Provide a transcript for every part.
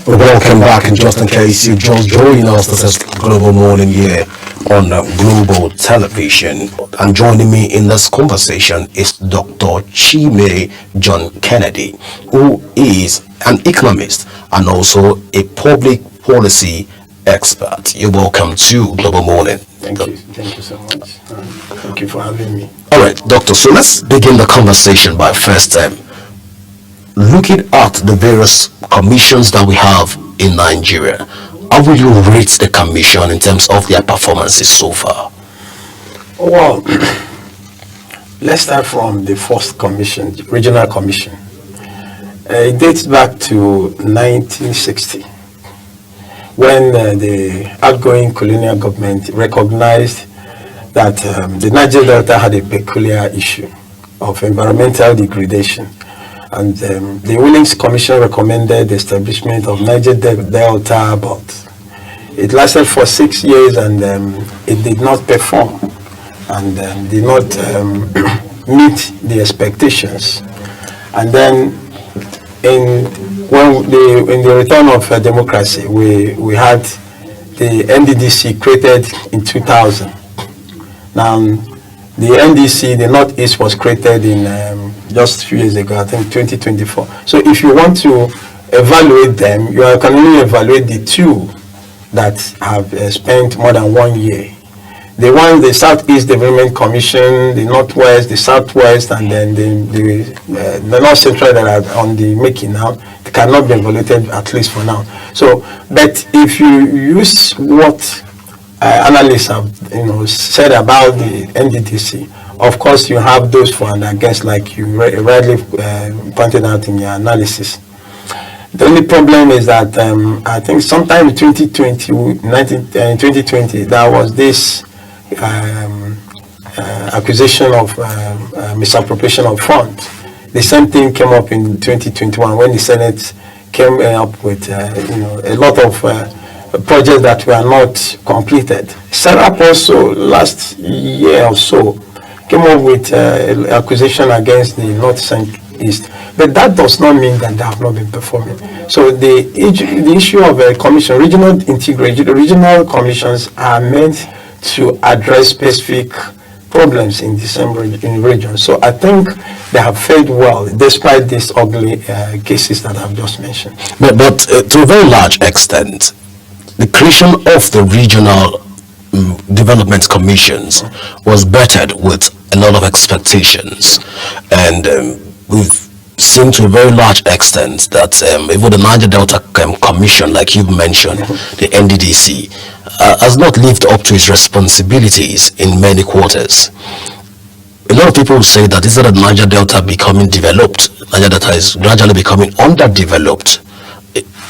Welcome back, and just in case you just joined us, this is Global Morning here on Global Television. And joining me in this conversation is Dr. Chime John Kennedy, who is an economist and also a public policy expert. You're welcome to Global Morning. Thank you so much. Thank you for having me. All right, Doctor, so let's begin the conversation by first looking at the various commissions that we have in Nigeria. How will you rate the commission in terms of their performances so far? Well, let's start from the first commission, the regional commission. It dates back to 1960, when the outgoing colonial government recognized that the Niger Delta had a peculiar issue of environmental degradation. And the Willings Commission recommended the establishment of Niger Delta, but it lasted for 6 years, and it did not perform and did not meet the expectations. And then in the return of democracy, we had the NDDC created in 2000. Now, the NDC, the Northeast, was created in just a few years ago, I think 2024. So if you want to evaluate them, you can only evaluate the two that have spent more than 1 year. The Southeast Development Commission, the Northwest, the Southwest, and then the North Central that are on the making now, they cannot be evaluated, at least for now. So, but if you use what analysts have said about the NDDC, of course you have those for and against, like you rightly pointed out in your analysis. The only problem is that I think sometime in 2020, there was this accusation of misappropriation of funds. The same thing came up in 2021 when the Senate came up with a lot of projects that were not completed. SERAP also last year or so came up with accusation against the North East, but that does not mean that they have not been performing. So the issue of a commission, regional commissions are meant to address specific problems in the same region. So I think they have fared well despite these ugly cases that I've just mentioned. But to a very large extent, the creation of the regional development commissions was bettered with a lot of expectations, and we've seen to a very large extent that even the Niger Delta Commission, like you've mentioned, the NDDC, has not lived up to its responsibilities in many quarters. A lot of people say that instead of Niger Delta becoming developed, Niger Delta is gradually becoming underdeveloped.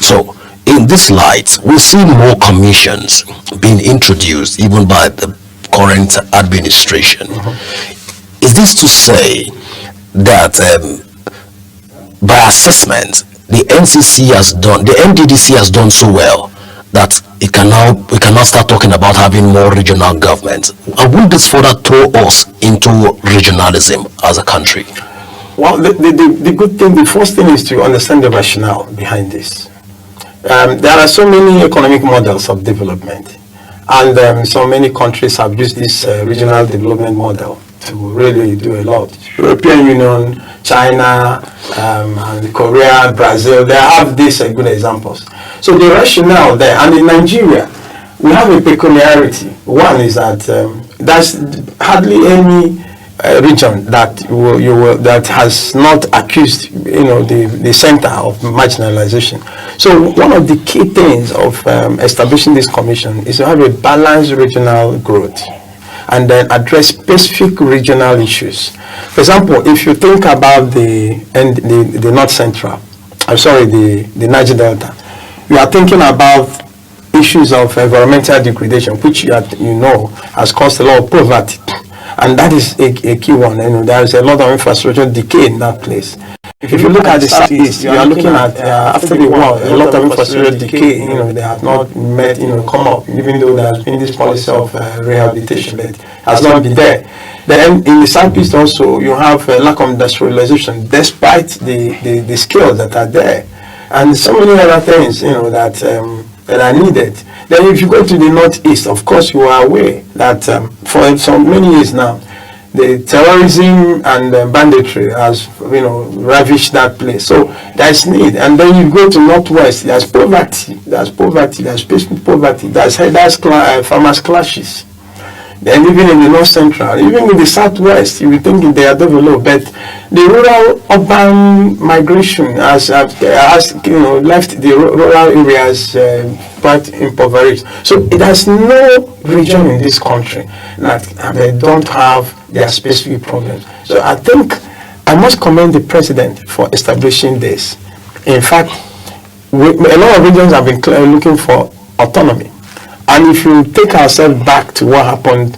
So, in this light, we see more commissions being introduced even by the current administration. Is this to say that by assessment, the NDDC has done so well that we can now start talking about having more regional government? And will this further throw us into regionalism as a country? Well, the good thing, the first thing is to understand the rationale behind this. There are so many economic models of development, and so many countries have used this regional development model to really do a lot. European Union, China, and Korea, Brazil, they have these good examples. So the rationale there, and in Nigeria, we have a peculiarity. One is that there's hardly any region that has not accused the center of marginalization. So one of the key things of establishing this commission is to have a balanced regional growth and then address specific regional issues. For example, if you think about the North Central, the Niger Delta, you are thinking about issues of environmental degradation, which has caused a lot of poverty. And that is a key one. There is a lot of infrastructure decay in that place. If you look at the Southeast, you are looking at after the war, a lot of infrastructure decay. They have not come up, even though there has been this policy of rehabilitation, but it has not been there. Then in the Southeast also, you have a lack of industrialization, despite the skills that are there. and so many other things, that are needed. Then if you go to the northeast, of course you are aware that for so many years now, the terrorism and banditry has ravished that place. So there's need. And then you go to northwest, there's poverty, there's patient poverty, there's farmers clashes. Then even in the north central, even in the southwest, you would think they are developed, but the rural urban migration has left the rural areas quite impoverished. So there's no region in this country that they don't have their specific problems. So I think I must commend the president for establishing this. In fact, a lot of regions have been looking for autonomy. And if you take ourselves back to what happened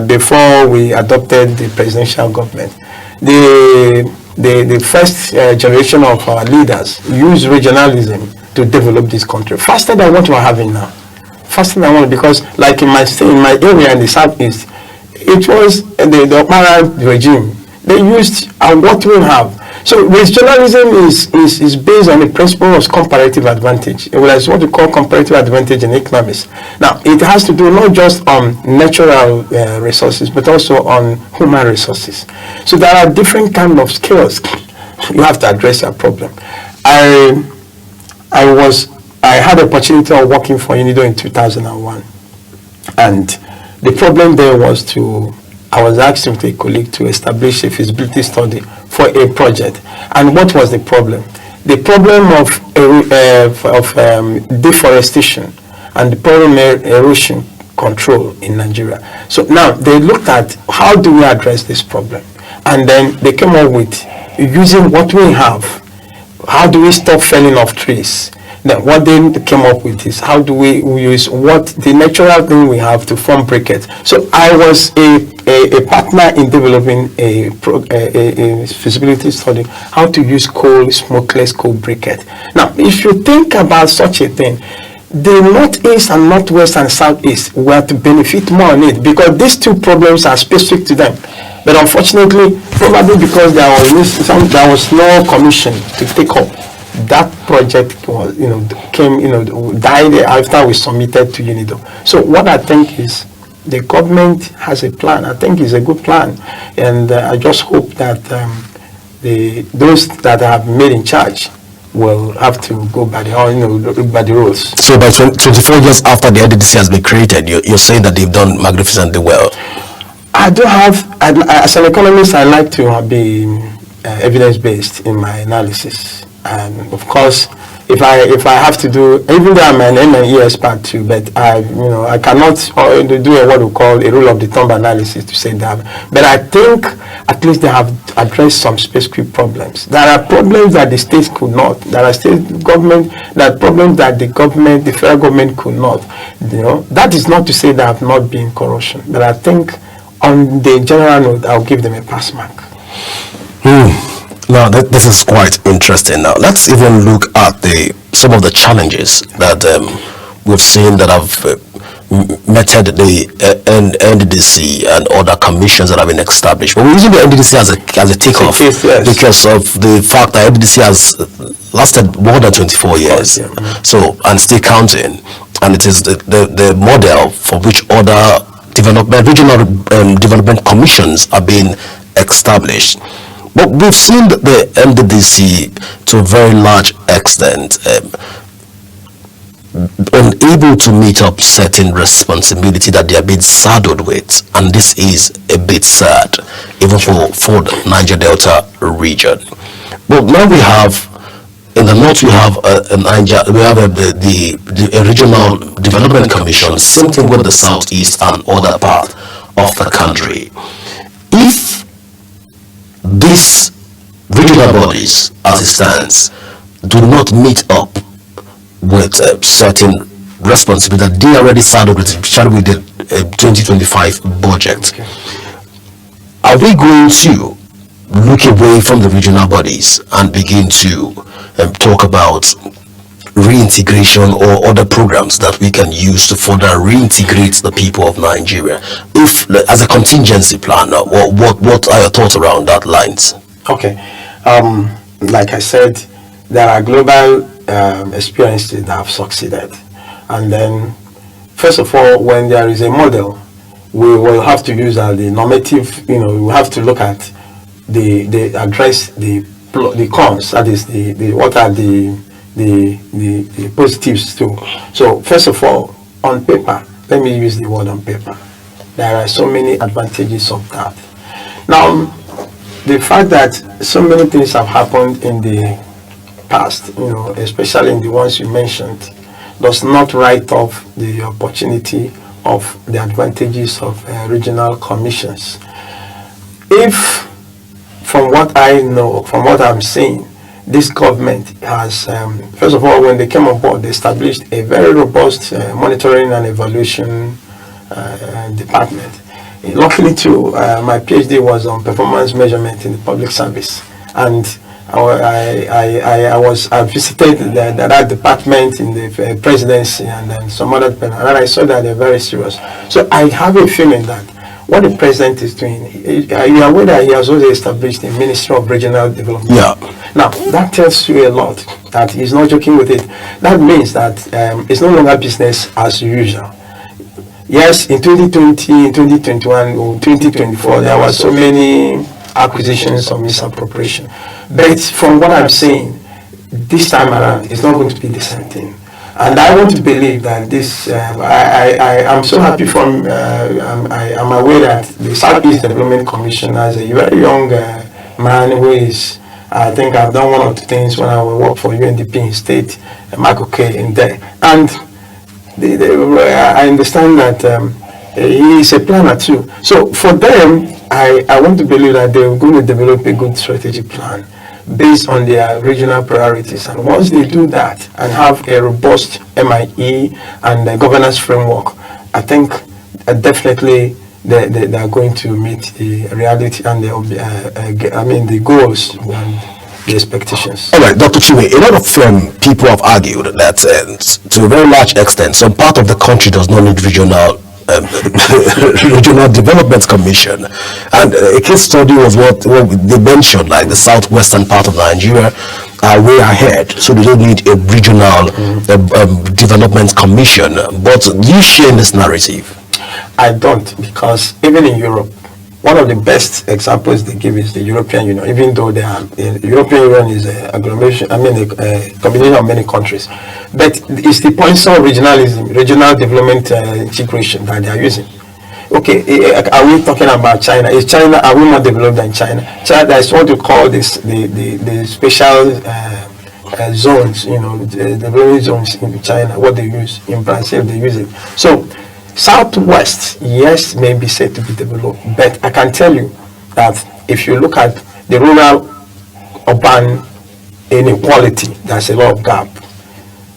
before we adopted the presidential government, the first generation of our leaders used regionalism to develop this country faster than what we're having now. Faster than what, because like in my area in the southeast, it was the Okpara regime. They used what we have. So regionalism is based on the principle of comparative advantage. Well, it's what we call comparative advantage in economics. Now, it has to do not just on natural resources, but also on human resources. So there are different kinds of skills you have to address a problem. I had the opportunity of working for UNIDO in 2001, and the problem there was I was asked with a colleague to establish a feasibility study for a project. And what was the problem? The problem of deforestation and the problem of erosion control in Nigeria. So now they looked at how do we address this problem, and then they came up with using what we have. How do we stop felling of trees? Then what they came up with is how do we use what the natural thing we have to form briquettes. So I was a partner in developing a feasibility study how to use smokeless coal briquette. Now, if you think about such a thing, the northeast and northwest and southeast were to benefit more on it because these two problems are specific to them. But unfortunately, probably because there was no commission to take up, that project was, died after we submitted to UNIDO. So what I think is the government has a plan. I think it's a good plan, and I just hope that those that have made in charge will have to go by the rules. So by 24 years after the NDDC has been created, you're saying that they've done magnificently well. I do have, as an economist, I like to be evidence-based in my analysis. And of course, if I have to do, even though I'm an M&E expert too, but I cannot do what we call a rule of the thumb analysis to say that. But I think at least they have addressed some specific problems. There are problems that the states could not. There are problems that the federal government could not. That is not to say there have not been corruption, but I think on the general note, I'll give them a pass mark. Now, this is quite interesting. Now, let's even look at some of the challenges that we've seen that have meted the NDDC and other commissions that have been established. But we're using the NDDC as a takeoff because of the fact that NDDC has lasted more than 24 years, so and still counting, and it is the model for which other regional development commissions are being established. But we've seen the NDDC to a very large extent unable to meet up certain responsibility that they are being saddled with, and this is a bit sad, even for the Niger Delta region. But now we have, in the north we have the Regional Development Commission, same thing with the southeast and other part of the country. If these regional bodies, as it stands, do not meet up with certain responsibility that they already saddled with, especially with the 2025 budget, are we going to look away from the regional bodies and begin to talk about reintegration or other programs that we can use to further reintegrate the people of Nigeria, if as a contingency plan? What are your thoughts around that lines? Okay, like I said, there are global experiences that have succeeded. And then, first of all, when there is a model, we will have to use the normative, we have to look at the address the cons, that is the what are the positives too. So first of all, on paper, let me use the word on paper. There are so many advantages of that. Now, the fact that so many things have happened in the past, especially in the ones you mentioned, does not write off the opportunity of the advantages of regional commissions. If, from what I know, from what I'm seeing, this government has, first of all, when they came on board, they established a very robust monitoring and evaluation department. Luckily too, my PhD was on performance measurement in the public service, and I visited that department in the presidency and then some other department, and I saw that they're very serious. So I have a feeling that what the president is doing, you are aware that he has also established a Ministry of Regional Development. Yeah. Now, that tells you a lot, that he's not joking with it. That means that it's no longer business as usual. Yes, in 2020, in 2021, or 2024, there were so many acquisitions of misappropriation. But from what I'm saying, this time around, it's not going to be the same thing. And I want to believe that this, I'm so happy from, I'm aware that the Southeast Development Commission has a very young man who is, I think I've done one or two things when I worked for UNDP in state, Michael K. in there. And I understand that he is a planner too. So for them, I want to believe that they're going to develop a good strategic plan based on their regional priorities. And once they do that and have a robust MIE and a governance framework, I think definitely they are going to meet the reality and the goals and the expectations. All right, Dr. Chiwe, a lot of people have argued that to a very large extent, some part of the country does not need regional development commission, and a case study was what they mentioned, like the southwestern part of Nigeria are way ahead, so they don't need a regional development commission. But do you share this narrative? I don't, because even in Europe, one of the best examples they give is the European Union, even though the European Union is a agglomeration, a combination of many countries. But it's the points of regionalism, regional development integration that they are using. Okay, are we talking about China? Is China, are we not developed than China? China is what you call this, the special zones, the development zones in China, what they use. In Brazil, they use it. So, Southwest, yes, may be said to be developed, but I can tell you that if you look at the rural-urban inequality, there's a lot of gap.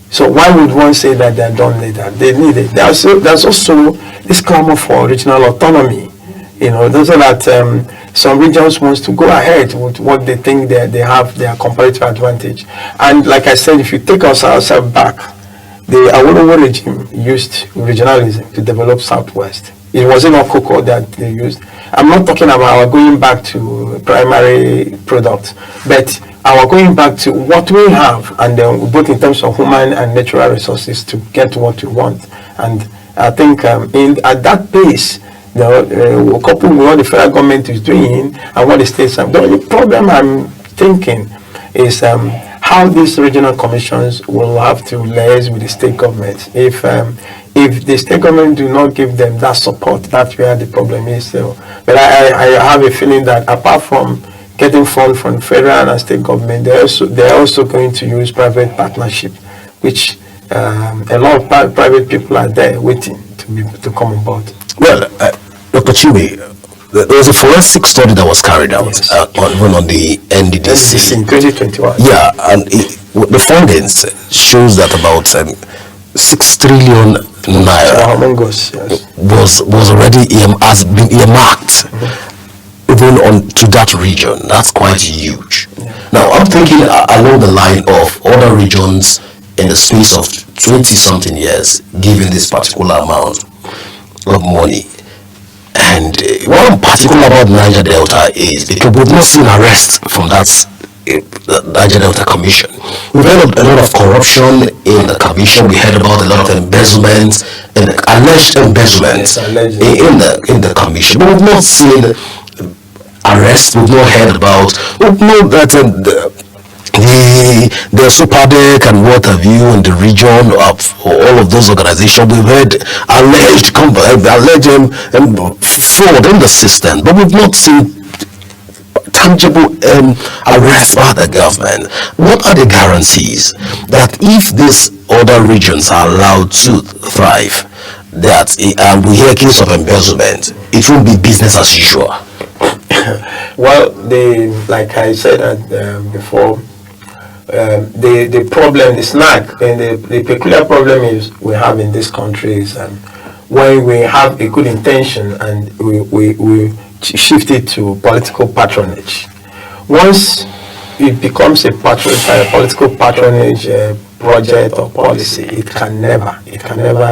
So why would one say that they don't need that? They need it. There's also this clamor for regional autonomy. Those are that some regions wants to go ahead with what they think they have their comparative advantage. And like I said, if you take ourselves back, the Awolowo regime used regionalism to develop Southwest. It wasn't Okoko that they used. I'm not talking about our going back to primary products, but our going back to what we have, and then both in terms of human and natural resources to get what we want. And I think at that pace, coupled with what the federal government is doing and what the states are doing, the problem I'm thinking is how these regional commissions will have to liaise with the state government. If the state government do not give them that support, that's where the problem is. So, but I have a feeling that apart from getting funds from federal and state government, they're also going to use private partnership, which a lot of private people are there waiting to come on board. Well, Dr. Chiwe, there was a forensic study that was carried out on the NDDC in 2021. Yeah, and the findings shows that about 6 trillion naira was already has been earmarked even to that region. That's quite huge. Now I'm thinking along the line of other regions in the space of 20-something years given this particular amount of money. And one particular about Niger Delta is because we've not seen arrest from that the Niger Delta Commission. We've heard of a lot of corruption in the commission. We heard about a lot of embezzlement and alleged embezzlement in the commission. But we've not seen arrests. We've not heard about. We've known that the SUPADEC and what have you in the region of all of those organizations. We've heard alleged fraud in the system, but we've not seen tangible arrest by the government. What are the guarantees that if these other regions are allowed to thrive, that we hear cases of embezzlement, it will be business as usual? Well, like I said before, the problem, the snag, and the peculiar problem is we have in this country is when we have a good intention and we shift it to political patronage. Once it becomes a political patronage project or policy, it can never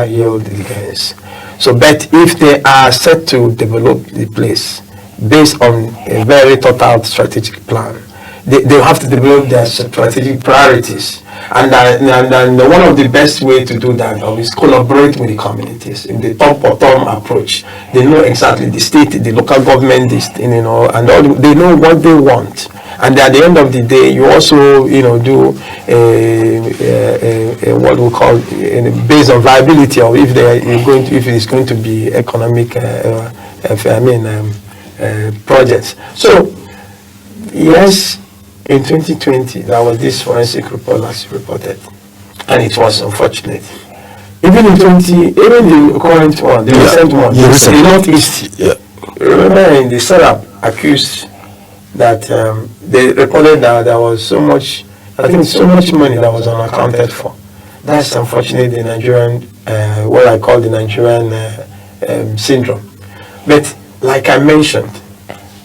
yield the gains. So, but if they are set to develop the place based on a very thought out strategic plan, they have to develop their strategic priorities. And one of the best way to do that is collaborate with the communities in the top-bottom approach. They know exactly the state, the local government, and all, they know what they want. And at the end of the day, you also, do what we call based on viability, or if it's going to be economic, projects. So, yes. In 2020, there was this forensic report as reported, and it was unfortunate. Even in the current one, the recent one, the Northeast, remember in the setup accused that they reported that there was so much money that was unaccounted for. That's unfortunately the Nigerian, what I call the Nigerian syndrome. But like I mentioned,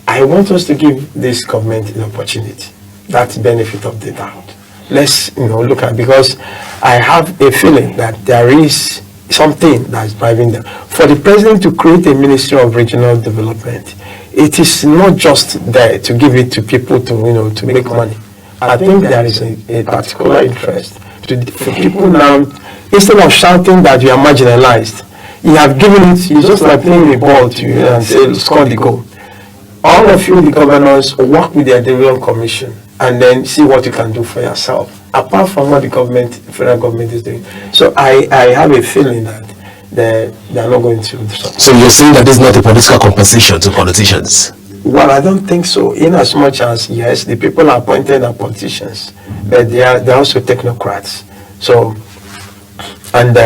I want us to give this government an opportunity. That's the benefit of the doubt. Let's look at, because I have a feeling that there is something that's driving them. For the president to create a Ministry of Regional Development, it is not just there to give it to people to make money. I think there is a particular interest for people now, instead of shouting that you are marginalized, you have given it. You just like playing a ball to you and say score the goal. All of you, the governors, work with the Development Commission and then see what you can do for yourself, apart from what the federal government is doing. So I have a feeling that they are not going to do something. So you're saying that this is not a political compensation to politicians? Well, I don't think so. In as much as, yes, the people are appointed as politicians, but they're also technocrats. So, and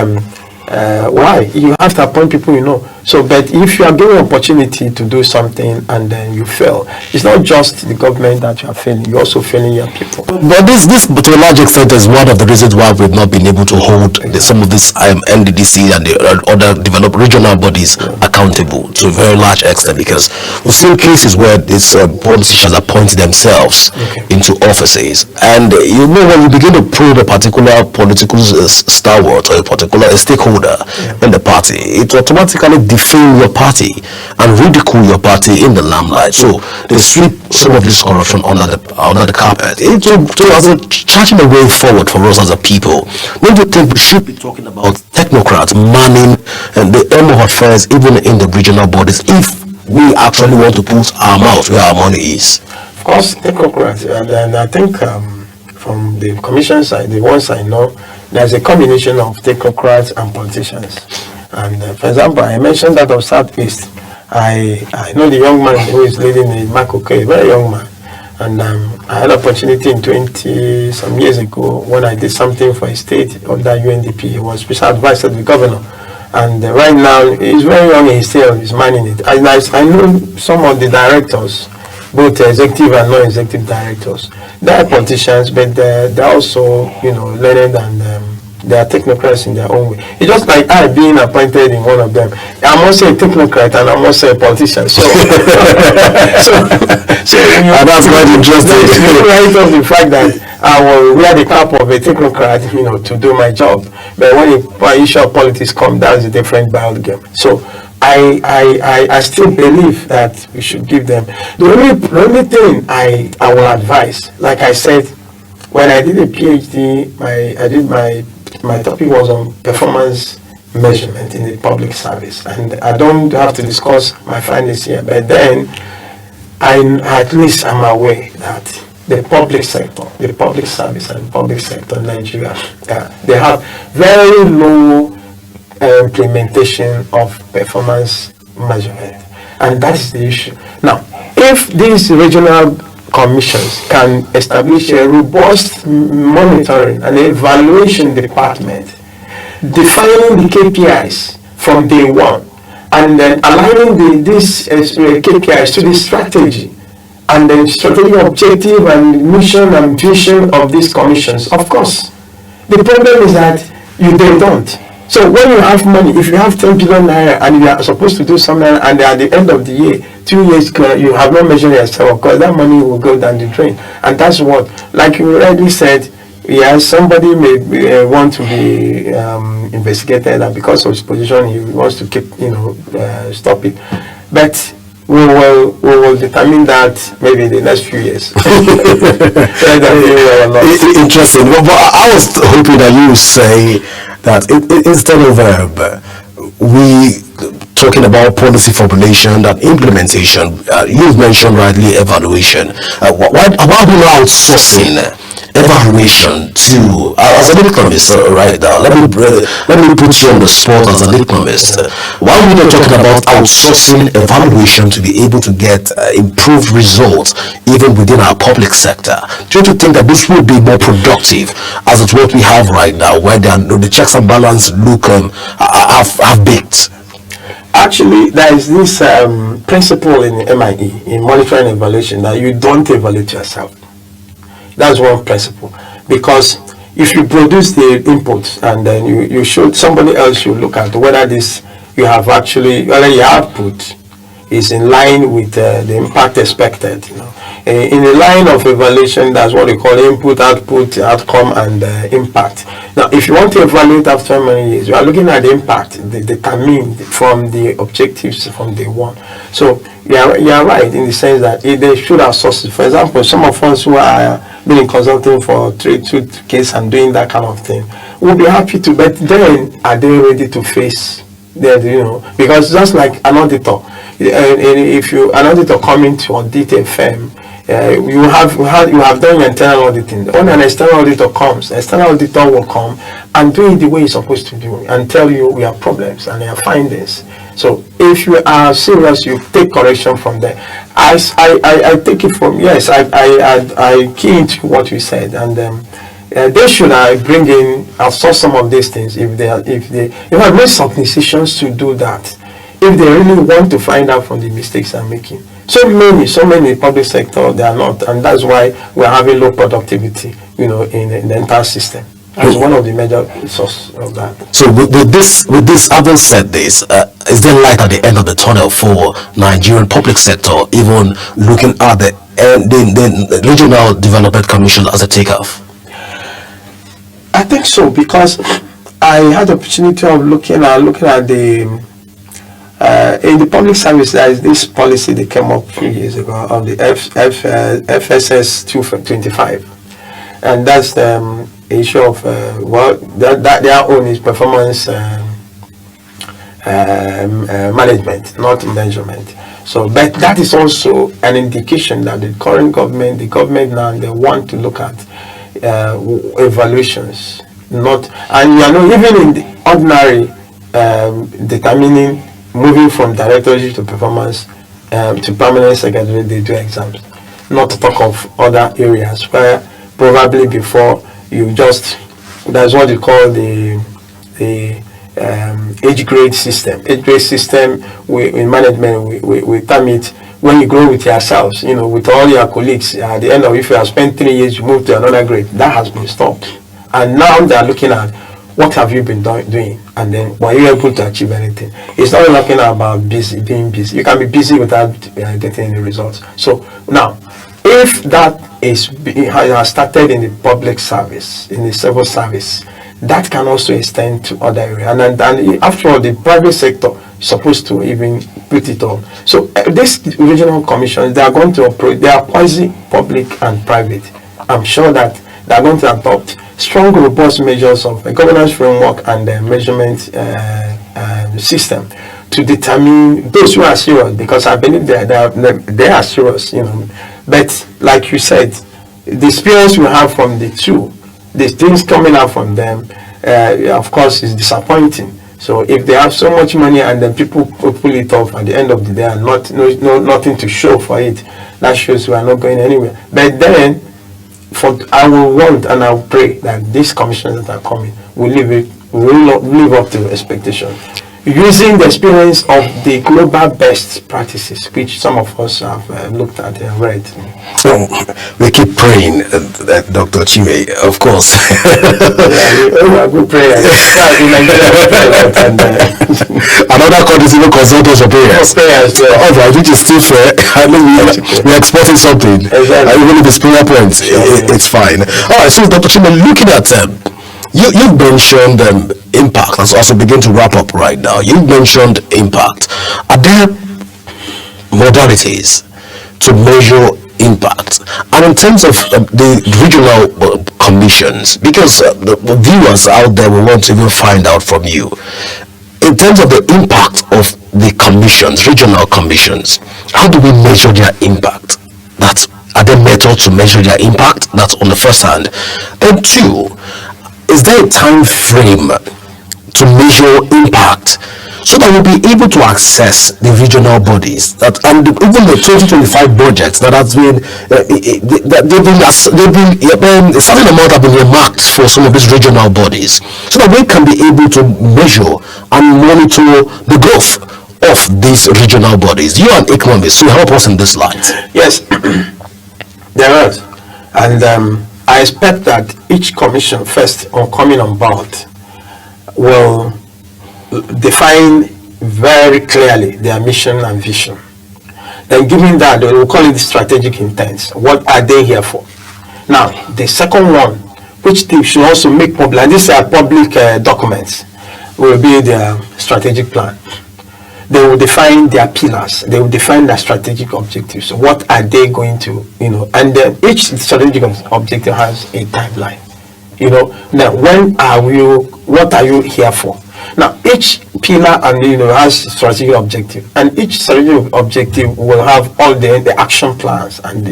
why? You have to appoint people. So, but if you are given an opportunity to do something and then you fail, it's not just the government that you are failing, you're also failing your people. But this to a large extent is one of the reasons why we've not been able to hold some of this NDDC and the other developed regional bodies accountable to a very large extent, because we've seen cases where these politicians appoint themselves into offices, and when you begin to probe a particular political stalwart or a particular stakeholder in the party, it automatically defame your party and ridicule your party in the limelight. So they sweep some of this corruption under the carpet. It as a charging a way forward for us as a people. Don't you think we should be talking about technocrats manning and the aim of affairs even in the regional bodies, if we actually want to put our mouth where our money is? Of course, technocrats, and I think from the commission side, the ones I know, there's a combination of technocrats and politicians. And for example, I mentioned that of Southeast. I know the young man who is leading the Makoke, a very young man. And I had an opportunity in 20 some years ago when I did something for a state under UNDP. He was special advisor to the governor. And right now, he's very young and he's manning it. I know some of the directors, both executive and non-executive directors. They are politicians, but they're also, learned and they are technocrats in their own way. It's just like I being appointed in one of them. I'm also a technocrat and I'm also a politician. So, and that's quite interesting. Right off the fact that I will wear the cap of a technocrat, to do my job. But when the issue of politics comes, that's a different ball game. So, I still believe that we should give them. The only thing I will advise, like I said, when I did a PhD, my topic was on performance measurement in the public service, and I don't have to discuss my findings here, but then at least I'm aware that the public sector, the public service and public sector in Nigeria, they have very low implementation of performance measurement, and that is the issue. Now, if these regional commissions can establish a robust monitoring and evaluation department, defining the KPIs from day one, and then aligning these KPIs to the strategy, and then strategic objective and mission and vision of these commissions. Of course, the problem is that they don't. So when you have money, if you have 10 billion naira and you are supposed to do something, and at the end of the year, 2 years, you have not measured yourself, of course, that money will go down the drain. And that's what, like you already said, yes, somebody may want to be investigated, and because of his position, he wants to keep, stop it. But we will determine that maybe in the next few years. Interesting. But I was hoping that you would say that instead of we talking about policy formulation and implementation, you've mentioned rightly evaluation. Why are we now outsourcing evaluation to, as an economist, right now, let me put you on the spot as an economist. Why are we not talking about outsourcing evaluation to be able to get improved results even within our public sector? Do you think that this would be more productive as it's what we have right now, where the checks and balance look have baked? Actually, there is this principle in MIE, in monitoring and evaluation, that you don't evaluate yourself. That's one principle, because if you produce the inputs and then you should, somebody else should look at whether whether your output is in line with the impact expected. In the line of evaluation, that's what we call input, output, outcome, and impact. Now, if you want to evaluate after many years, you are looking at the impact determined from the objectives from day one. So you are right in the sense that they should have sources. For example, some of us who are been consulting for 2 decades and doing that kind of thing, will be happy to, but then are they ready to face that? Because just like an auditor, if an auditor coming to audit a firm, you have done your internal auditing. When an external auditor comes, external auditor will come and do it the way it's supposed to do and tell you we have problems and there are findings. So if you are serious, you take correction from there. I take it from, yes, I key into what you said, and they should bring in, outsource some of these things if they have made some decisions to do that, if they really want to find out from the mistakes they're making. So many public sector, they are not, and that's why we're having low productivity, in the entire system. That's one of the major sources of that. So with this, having said this, is there light at the end of the tunnel for Nigerian public sector, even looking at the Regional Development Commission as a takeoff? I think so, because I had the opportunity of looking at the in the public service. There is this policy that came up a few years ago of the FSS 225, and that's the issue of that their own is performance management, not measurement. So, but that is also an indication that the current government, now, they want to look at evaluations, not, and even in the ordinary determining, moving from directorship to performance to permanent secretary, they do exams. Not to talk of other areas where probably before you just, that's what you call the age grade system. Age grade system, in management, we term it when you grow with yourselves, with all your colleagues. At the end of, if you have spent 3 years, you move to another grade. That has been stopped. And now they are looking at what have you been doing, and then were you able to achieve anything. It's not talking about being busy. You can be busy without getting any results. So now, if that has started in the public service, in the civil service, that can also extend to other areas. And after all, the private sector, supposed to even put it on. So these regional commissions, they are going to operate, they are quasi-public and private. I'm sure that they are going to adopt strong, robust measures of a governance framework and a measurement system to determine those who are serious, because I believe they are serious, But like you said, the experience we have from the two, the things coming out from them, of course, is disappointing. So if they have so much money and then people pull it off at the end of the day and nothing to show for it, that shows we are not going anywhere. But then, I will want and I will pray that these commissions that are coming will live up to expectation, using the experience of the global best practices, which some of us have looked at and read. So we keep praying, Dr. Chime, of course. We are good prayers. Another country even consult us for prayers. All right, which is still fair. I mean, we're exporting something. Exactly. Even if it's prayer points, it's fine. All right, so Dr. Chime, looking at you've mentioned impact, as we begin to wrap up right now. You've mentioned impact. Are there modalities to measure impact? And in terms of the regional commissions, because the viewers out there will want to even find out from you, in terms of the impact of the commissions, regional commissions, how do we measure their impact? Are there methods to measure their impact? That's on the first hand. And two, is there a time frame to measure impact so that we'll be able to access the regional bodies and even the 2025 budgets that has been a certain amount have been remarked for some of these regional bodies, so that we can be able to measure and monitor the growth of these regional bodies? You are an economist, so help us in this light. Yes, there is, and I expect that each commission first on coming on board will define very clearly their mission and vision. Then given that, they will call it strategic intent. What are they here for? Now, the second one, which they should also make public, and these are public documents, will be their strategic plan. They will define their pillars. They will define their strategic objectives. What are they going to, and then each strategic objective has a timeline. Now what are you here for? Now each pillar and has strategic objective, and each strategic objective will have all the action plans, and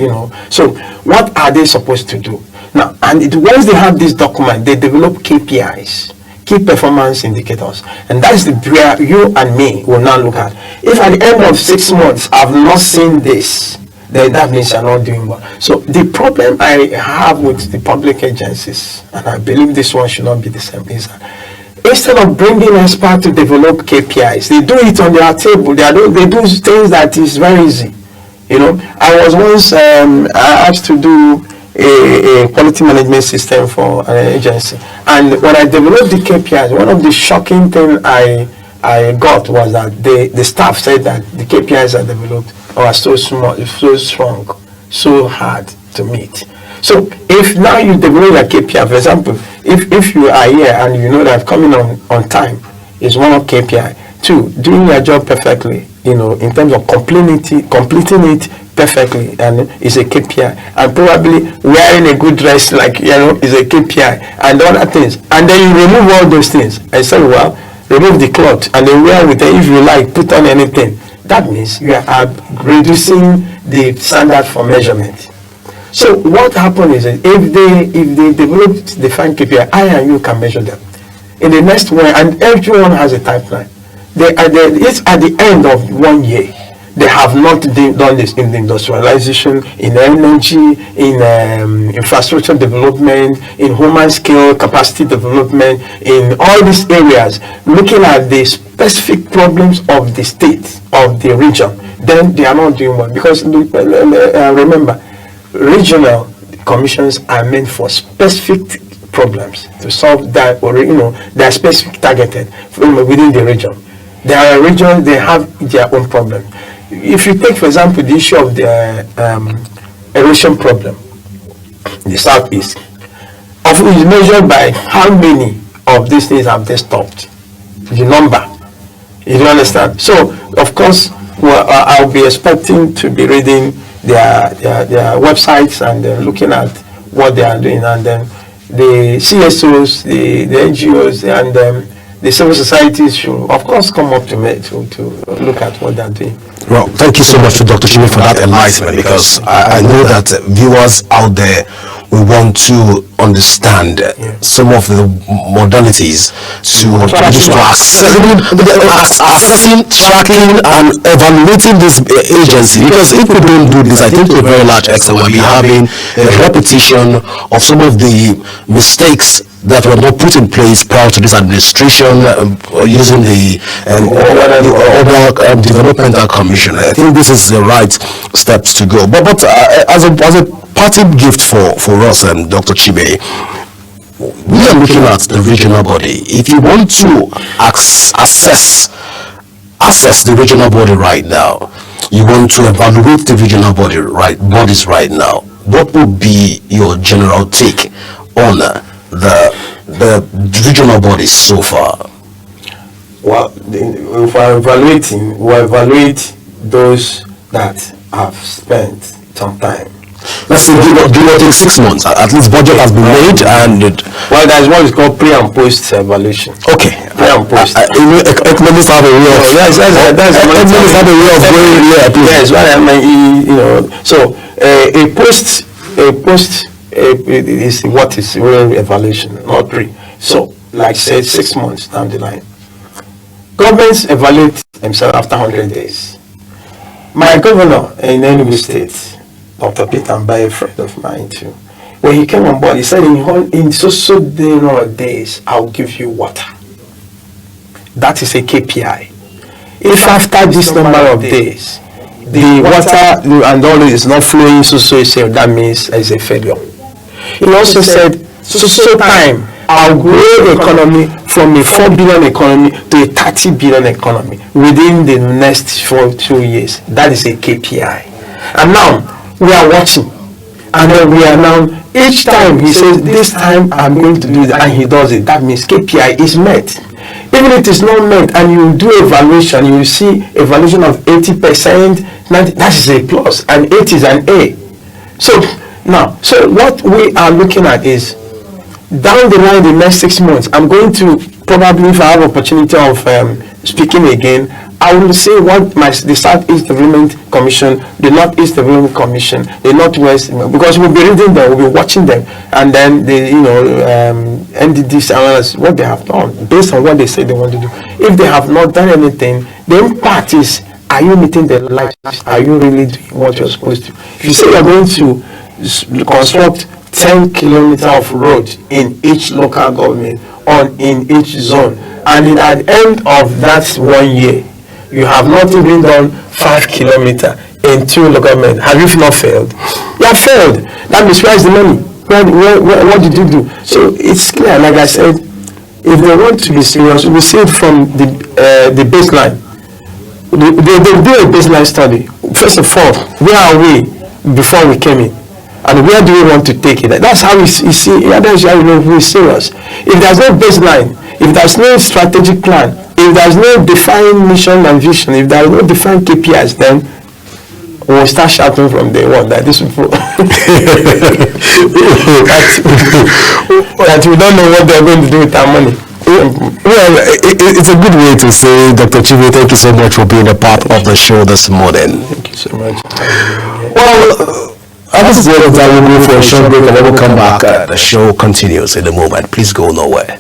so what are they supposed to do now? And once they have this document, they develop KPIs, key performance indicators, and that's where you and me will now look at. If at the end of 6 months I've not seen this, then that means you're not doing well. So the problem I have with the public agencies, and I believe this one should not be the same, is that instead of bringing experts to develop KPIs, they do it on their table. They do things that is very easy. I was once asked to do a quality management system for an agency, and when I developed the KPIs, one of the shocking things I got was that the staff said that the KPIs I developed are so small, so strong, so hard to meet. So if now you develop a KPI, for example, if you are here and you know that coming on time is one of KPI, two, doing your job perfectly, in terms of completing it perfectly, and is a KPI, and probably wearing a good dress, is a KPI, and other things, and then you remove all those things and say, well, remove the cloth and then wear with it, if you like, put on anything. That means you are reducing the standard for measurement. So what happens is that if they develop defined KPI, I and you can measure them in the next one, and everyone has a timeline. It's at the end of 1 year. They have not done this in the industrialization, in energy, in infrastructure development, in human skill capacity development, in all these areas, looking at the specific problems of the state, of the region. Then they are not doing well, because remember, regional commissions are meant for specific problems, to solve that, or they are specific targeted from within the region. There are regions, they have their own problem. If you take, for example, the issue of the erosion problem in the southeast, often is measured by how many of these things have they stopped, the number. You don't understand? So, of course, well, I'll be expecting to be reading their websites and looking at what they are doing, and then the CSOs, the NGOs, and the civil societies should, of course, come up to me to look at what they're doing. Well, thank you so much to Dr. Chime for that enlightenment, because I know that viewers out there will want to understand some of the modalities to assessing, tracking, and evaluating this agency. Because if we don't do this, I think to a very large extent we'll be having a repetition of some of the mistakes that were not put in place prior to this administration, using the other developmental commission. I think this is the right steps to go. But as a party gift for us, Dr. Chime, we are looking at the regional body. If you want to assess the regional body right now, you want to evaluate the regional bodies right now, what would be your general take on the regional bodies so far? Well, if we're evaluating, we evaluate those that have spent some time. Let's say give or take 6 months. At least budget has been made, and well, there's what is called pre and post evaluation. Okay. Pre and post. Economists have a way of. Economists have a way of going. Yes, well, I mean, you know. So a post is what is real evaluation, not pre. So, like say 6 months down the line, governments evaluate themselves after 100 days. My governor in Enugu State, Dr. Peter Mbaye, a friend of mine too, when he came on board, he said in so days, I'll give you water. That is a KPI. If after this number of days, the water and all is not flowing that means it's a failure. He also said, time, I'll grow the economy from a 4 billion economy to a 30 billion economy within the next 2 years. That is a KPI. And now, we are watching, and then we are now, each time he says, this time I'm going to do that, and he does it. That means KPI is met. Even if it is not met, and you do evaluation, you see evaluation of 80%, 90%, that is a plus, and 80 is an A. So what we are looking at is, down the line, the next 6 months, I'm going to probably, if I have opportunity of speaking again, I will say what the Southeast Development Commission, the Northeast Development Commission, the Northwest, because we'll be reading them, we'll be watching them, and then the NDDs and others, what they have done based on what they say they want to do. If they have not done anything, the impact is: are you meeting the lights? Are you really doing what you're supposed to? If you say you're going to construct 10 kilometers of road in each local government or in each zone, and at the end of that 1 year, you have not even done 5 kilometers in 2 local governments. Have you not failed? You have failed. That means where is the money? What did you do? So it's clear, like I said, if they want to be serious, we see it from the baseline. They do a baseline study. First of all, where are we before we came in? And where do we want to take it? That's how we see, that's how we know who is serious. If there's no baseline, if there's no strategic plan, if there's no defined mission and vision, if there's no defined KPIs, then we'll start shouting from day one that this people that we don't know what they're going to do with our money. Well, it's a good way to say, Dr. Chime, thank you so much for being a part of the show this morning. Thank you so much. Well, this is where we'll go for a short break, and when we come back, the show continues in a moment. Please go nowhere.